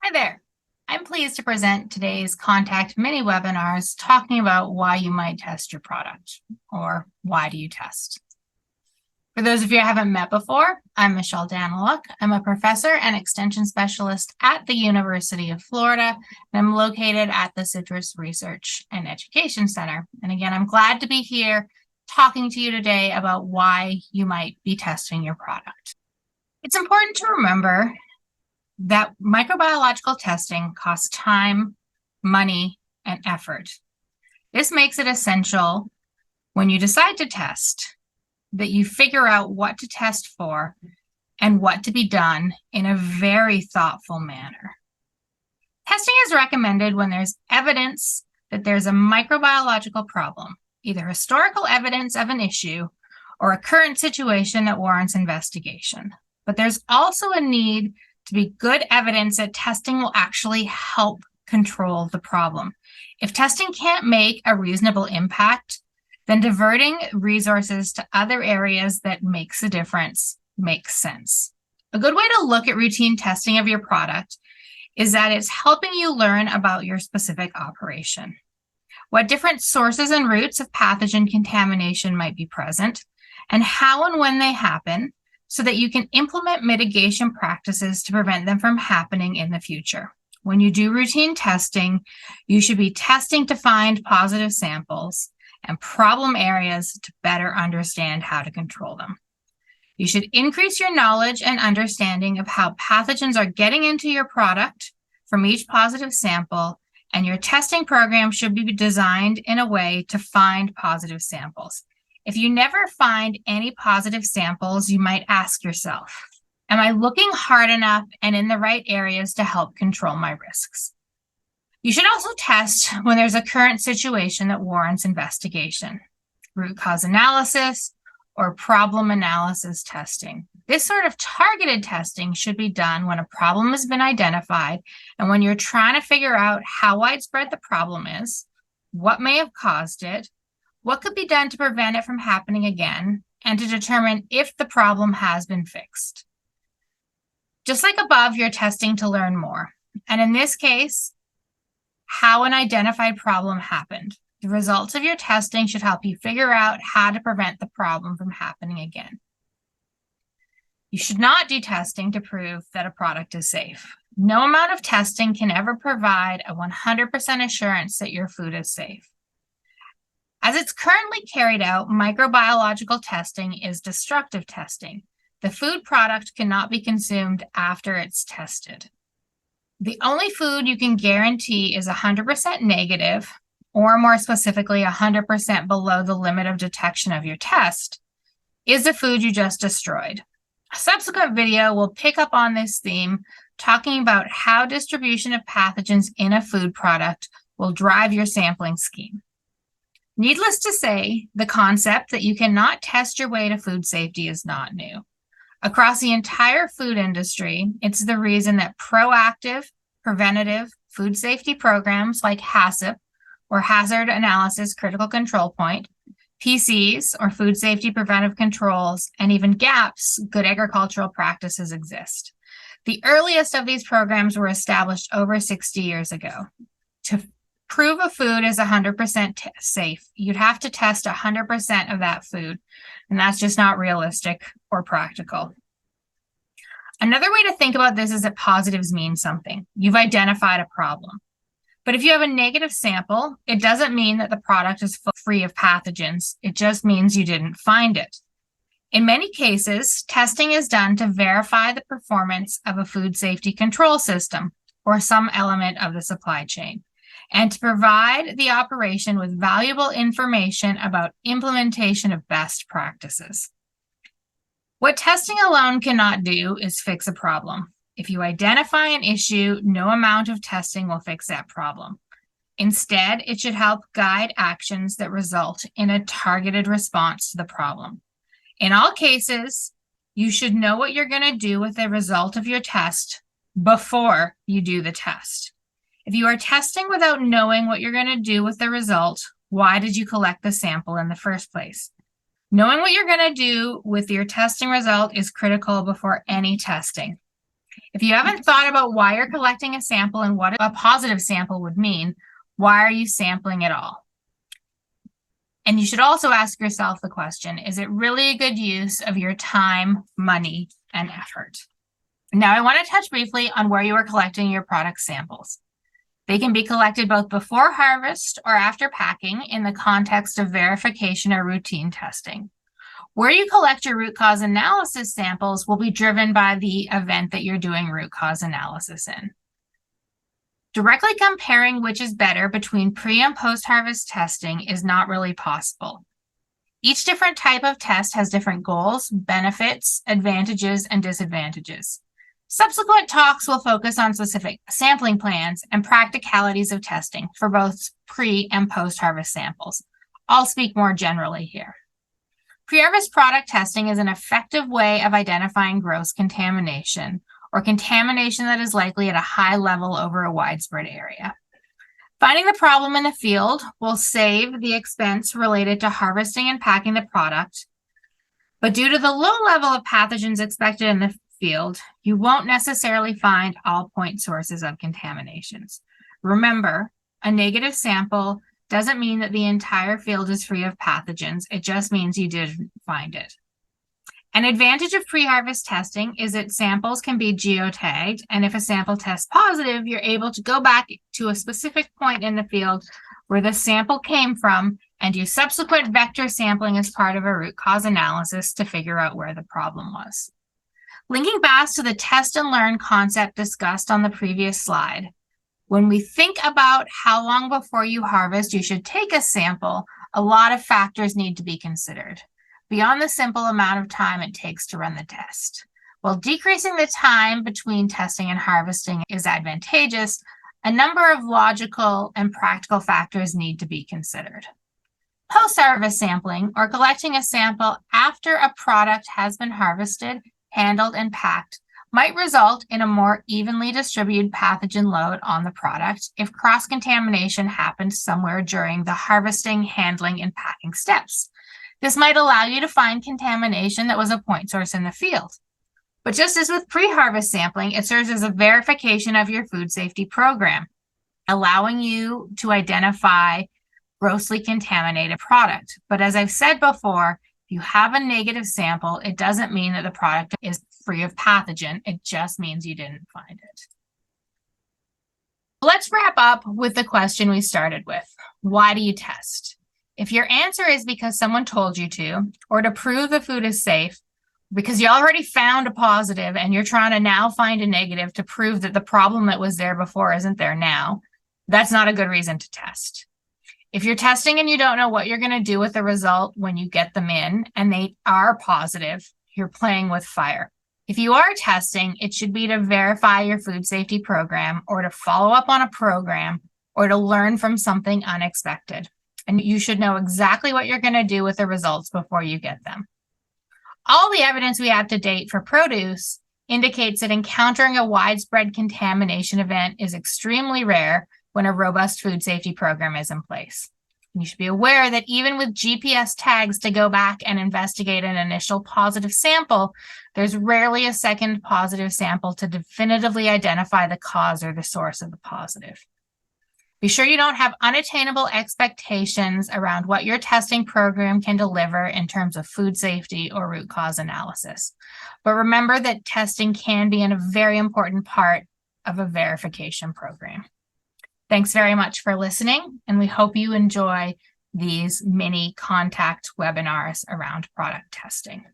Hi there. I'm pleased to present today's Contact mini webinars talking about why you might test your product, or why do you test. For those of you I haven't met before, I'm Michelle Danyluk. I'm a professor and extension specialist at the University of Florida, and I'm located at the Citrus Research and Education Center. And again, I'm glad to be here talking to you today about why you might be testing your product. It's important to remember that microbiological testing costs time, money, and effort. This makes it essential when you decide to test that you figure out what to test for and what to be done in a very thoughtful manner. Testing is recommended when there's evidence that there's a microbiological problem, either historical evidence of an issue or a current situation that warrants investigation. But there's also a need to be good evidence that testing will actually help control the problem. If testing can't make a reasonable impact, then diverting resources to other areas that makes a difference makes sense. A good way to look at routine testing of your product is that it's helping you learn about your specific operation, what different sources and routes of pathogen contamination might be present, and how and when they happen, so that you can implement mitigation practices to prevent them from happening in the future. When you do routine testing, you should be testing to find positive samples and problem areas to better understand how to control them. You should increase your knowledge and understanding of how pathogens are getting into your product from each positive sample, and your testing program should be designed in a way to find positive samples. If you never find any positive samples, you might ask yourself, am I looking hard enough and in the right areas to help control my risks? You should also test when there's a current situation that warrants investigation, root cause analysis, or problem analysis testing. This sort of targeted testing should be done when a problem has been identified and when you're trying to figure out how widespread the problem is, what may have caused it, what could be done to prevent it from happening again, and to determine if the problem has been fixed. Just like above, you're testing to learn more. And in this case, how an identified problem happened. The results of your testing should help you figure out how to prevent the problem from happening again. You should not do testing to prove that a product is safe. No amount of testing can ever provide a 100% assurance that your food is safe. As it's currently carried out, microbiological testing is destructive testing. The food product cannot be consumed after it's tested. The only food you can guarantee is 100% negative, or more specifically, 100% below the limit of detection of your test, is the food you just destroyed. A subsequent video will pick up on this theme, talking about how distribution of pathogens in a food product will drive your sampling scheme. Needless to say, the concept that you cannot test your way to food safety is not new. Across the entire food industry, it's the reason that proactive, preventative food safety programs like HACCP, or Hazard Analysis Critical Control Point, PCs, or Food Safety Preventive Controls, and even GAPS, Good Agricultural Practices, exist. The earliest of these programs were established over 60 years ago. To prove a food is 100% safe, you'd have to test 100% of that food, and that's just not realistic or practical. Another way to think about this is that positives mean something. You've identified a problem. But if you have a negative sample, it doesn't mean that the product is free of pathogens. It just means you didn't find it. In many cases, testing is done to verify the performance of a food safety control system or some element of the supply chain, and to provide the operation with valuable information about implementation of best practices. What testing alone cannot do is fix a problem. If you identify an issue, no amount of testing will fix that problem. Instead, it should help guide actions that result in a targeted response to the problem. In all cases, you should know what you're going to do with the result of your test before you do the test. If you are testing without knowing what you're going to do with the result, why did you collect the sample in the first place? Knowing what you're going to do with your testing result is critical before any testing. If you haven't thought about why you're collecting a sample and what a positive sample would mean, why are you sampling at all? And you should also ask yourself the question, is it really a good use of your time, money, and effort? Now, I want to touch briefly on where you are collecting your product samples. They can be collected both before harvest or after packing in the context of verification or routine testing. Where you collect your root cause analysis samples will be driven by the event that you're doing root cause analysis in. Directly comparing which is better between pre- and post-harvest testing is not really possible. Each different type of test has different goals, benefits, advantages, and disadvantages. Subsequent talks will focus on specific sampling plans and practicalities of testing for both pre- and post-harvest samples. I'll speak more generally here. Pre-harvest product testing is an effective way of identifying gross contamination or contamination that is likely at a high level over a widespread area. Finding the problem in the field will save the expense related to harvesting and packing the product, but due to the low level of pathogens expected in the field, you won't necessarily find all point sources of contaminations. Remember, a negative sample doesn't mean that the entire field is free of pathogens. It just means you didn't find it. An advantage of pre-harvest testing is that samples can be geotagged, and if a sample tests positive, you're able to go back to a specific point in the field where the sample came from and do subsequent vector sampling as part of a root cause analysis to figure out where the problem was. Linking back to the test and learn concept discussed on the previous slide, when we think about how long before you harvest you should take a sample, a lot of factors need to be considered beyond the simple amount of time it takes to run the test. While decreasing the time between testing and harvesting is advantageous, a number of logical and practical factors need to be considered. Post-harvest sampling, or collecting a sample after a product has been harvested, handled, and packed, might result in a more evenly distributed pathogen load on the product if cross-contamination happened somewhere during the harvesting, handling, and packing steps. This might allow you to find contamination that was a point source in the field. But just as with pre-harvest sampling, it serves as a verification of your food safety program, allowing you to identify grossly contaminated product. But as I've said before, if you have a negative sample, it doesn't mean that the product is free of pathogen. It just means you didn't find it. Let's wrap up with the question we started with. Why do you test? If your answer is because someone told you to, or to prove the food is safe, because you already found a positive and you're trying to now find a negative to prove that the problem that was there before isn't there now, that's not a good reason to test. If you're testing and you don't know what you're going to do with the result when you get them in and they are positive, you're playing with fire. If you are testing, it should be to verify your food safety program or to follow up on a program or to learn from something unexpected. And you should know exactly what you're going to do with the results before you get them. All the evidence we have to date for produce indicates that encountering a widespread contamination event is extremely rare when a robust food safety program is in place. You should be aware that even with GPS tags to go back and investigate an initial positive sample, there's rarely a second positive sample to definitively identify the cause or the source of the positive. Be sure you don't have unattainable expectations around what your testing program can deliver in terms of food safety or root cause analysis. But remember that testing can be a very important part of a verification program. Thanks very much for listening, and we hope you enjoy these mini contact webinars around product testing.